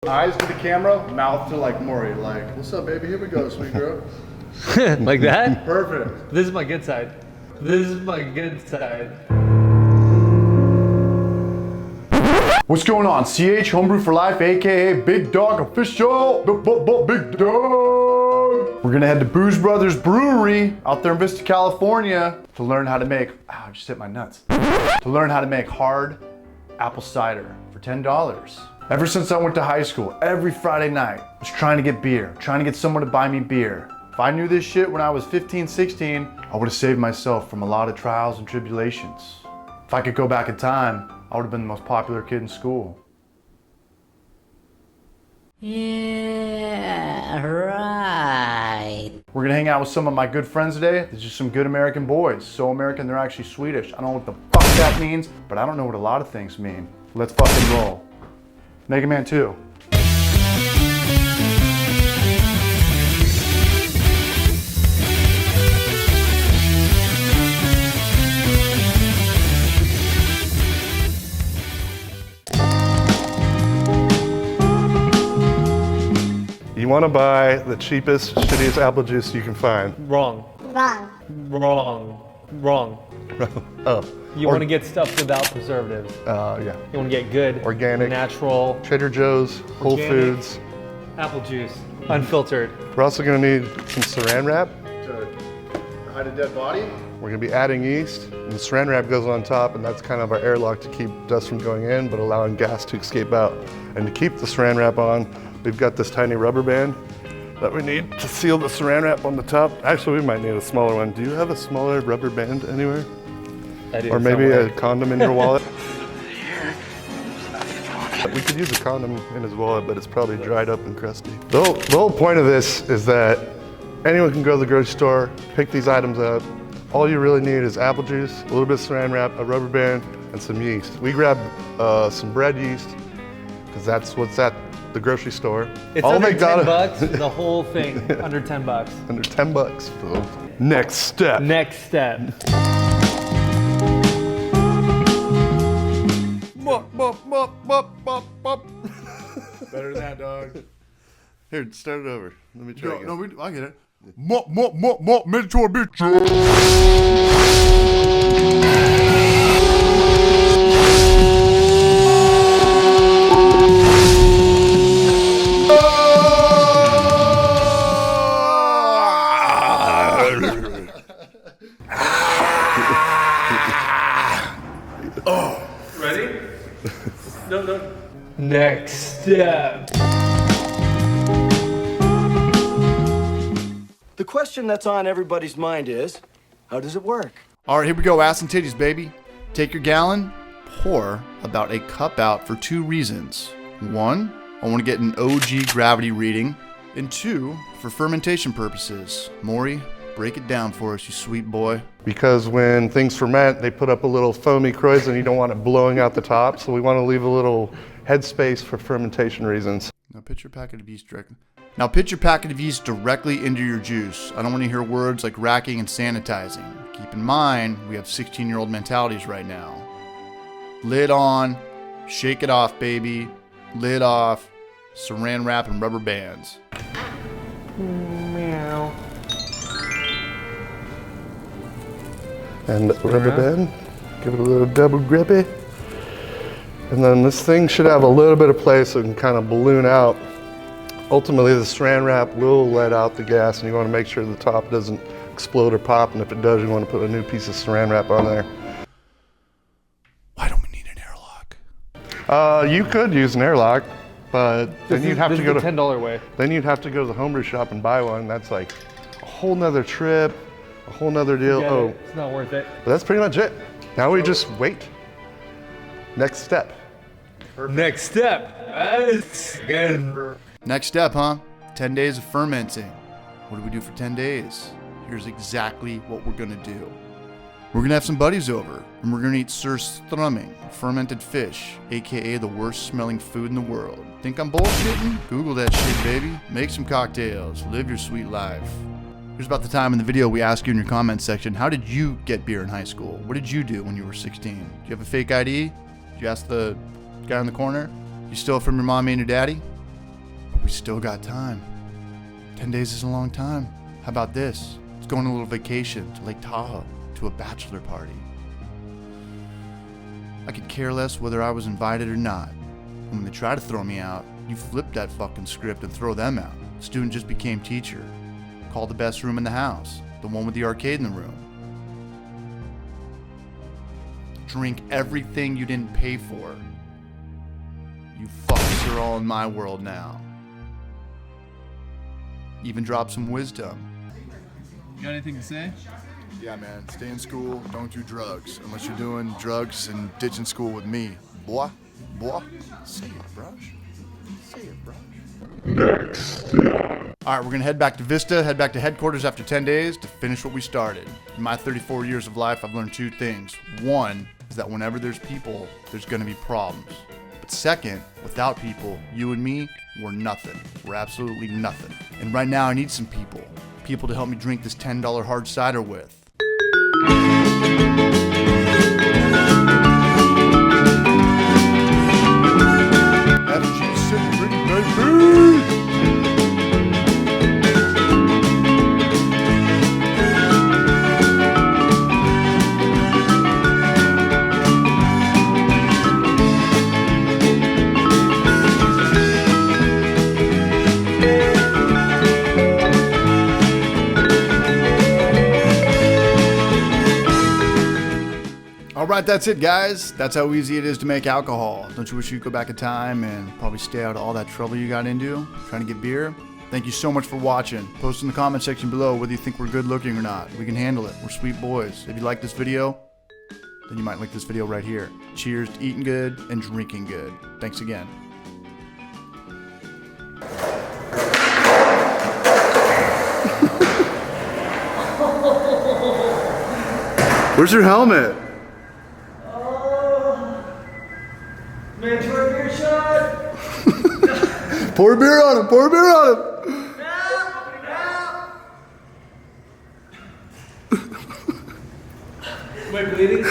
Eyes to the camera, mouth to like Maury. Like, what's up, baby? Here we go, sweet girl. Like that? Perfect. This is my good side. This is my good side. What's going on? CH Homebrew for Life, aka Big Dog Official. Big Dog. We're gonna head to Booze Brothers Brewery out there in Vista, California to learn how to make, I just hit my nuts. To learn how to make hard apple cider for $10. Ever since I went to high school, every Friday night, I was trying to get beer, trying to get someone to buy me beer. If I knew this shit when I was 15, 16, I would have saved myself from a lot of trials and tribulations. If I could go back in time, I would have been the most popular kid in school. Yeah, right. We're gonna hang out with some of my good friends today. They're just some good American boys. So American, they're actually Swedish. I don't know what the fuck that means, but I don't know what a lot of things mean. Let's fucking roll. Mega Man 2. You want to buy the cheapest, shittiest apple juice you can find. Wrong. Wrong. Wrong. Wrong. Oh. You want to get stuff without preservatives. Yeah. You want to get good, Organic. natural, Trader Joe's, Whole Organic. Foods. apple juice, unfiltered. We're also going to need some saran wrap. To hide a dead body? We're going to be adding yeast, and the saran wrap goes on top, and that's kind of our airlock to keep dust from going in, but allowing gas to escape out. And to keep the saran wrap on, we've got this tiny rubber band that we need to seal the saran wrap on the top. Actually, we might need a smaller one. Do you have a smaller rubber band anywhere? I do Or maybe somewhere. a condom in your wallet? We could use a condom in his wallet, but it's probably dried up and crusty. The whole point of this is that anyone can go to the grocery store, pick these items up. All you really need is apple juice, a little bit of saran wrap, a rubber band, and some yeast. We grabbed some bread yeast, because that's what's at the grocery store. It's under 10 bucks, the whole thing, under 10 bucks. Under 10 bucks. Next step. Next step. Better than that, dog. Here, start it over. Let me try again. No, I get it. Mentor bitch. Ready? No. Next step. The question that's on everybody's mind is, how does it work? All right, here we go. Ass and titties, baby. Take your gallon, pour about a cup out for two reasons. One, I want to get an OG gravity reading. And two, for fermentation purposes. Maury, break it down for us, you sweet boy. Because when things ferment, they put up a little foamy kreuzen, and you don't want it blowing out the top, so we want to leave a little headspace for fermentation reasons. Now pitch your packet of yeast directly into your juice. I don't want to hear words like racking and sanitizing. Keep in mind, we have 16-year-old mentalities right now. Lid on, shake it off, baby. Lid off, saran wrap and rubber bands. Meow. And rubber band, give it a little double grippy. And then this thing should have a little bit of play so it can kind of balloon out. Ultimately, the saran wrap will let out the gas, and you want to make sure the top doesn't explode or pop, and if it does, you want to put a new piece of saran wrap on there. Why don't we need an airlock? You could use an airlock, but then you'd have to go the to $10 way. Then you'd have to go to the homebrew shop and buy one. That's like a whole nother trip, a whole nother deal. Get Oh, it. It's not worth it. but that's pretty much it. Now we just wait. Next step. Next step. That's good. Next step, huh? 10 days of fermenting. What do we do for 10 days? Here's exactly what we're gonna do. We're gonna have some buddies over, and we're gonna eat surströmming, fermented fish, aka the worst smelling food in the world. Think I'm bullshitting? Google that shit, baby. Make some cocktails. Live your sweet life. Here's about the time in the video we ask you in your comments section, how did you get beer in high school? What did you do when you were 16? Do you have a fake ID? Did you ask the guy in the corner? You stole it from your mommy and your daddy? we still got time. 10 days is a long time. How about this? Let's go on a little vacation to Lake Tahoe, to a bachelor party. I could care less whether I was invited or not. And when they try to throw me out, you flip that fucking script and throw them out. Student just became teacher. Call the best room in the house, the one with the arcade in the room. Drink everything you didn't pay for. You fucks are all in my world now. Even drop some wisdom. You got anything to say? Yeah, man, stay in school, don't do drugs. Unless you're doing drugs and ditching school with me. Boy, say it, brush. Say it, brush. All right, we're gonna head back to Vista, head back to headquarters after 10 days to finish what we started. In my 34 years of life, I've learned two things. One is that whenever there's people, there's gonna be problems. But second, without people, you and me, we're nothing. We're absolutely nothing. And right now I need some people. People to help me drink this $10 hard cider with. FG's sitting pretty, baby! Alright, that's it, guys. That's how easy it is to make alcohol. Don't you wish you could go back in time and probably stay out of all that trouble you got into trying to get beer? Thank you so much for watching. Post in the comment section below whether you think we're good looking or not. We can handle it. We're sweet boys. If you like this video, then you might like this video right here. Cheers to eating good and drinking good. Thanks again. Where's your helmet? Man, try a beer shot. Pour a beer on him, pour a beer on him. Am I bleeding?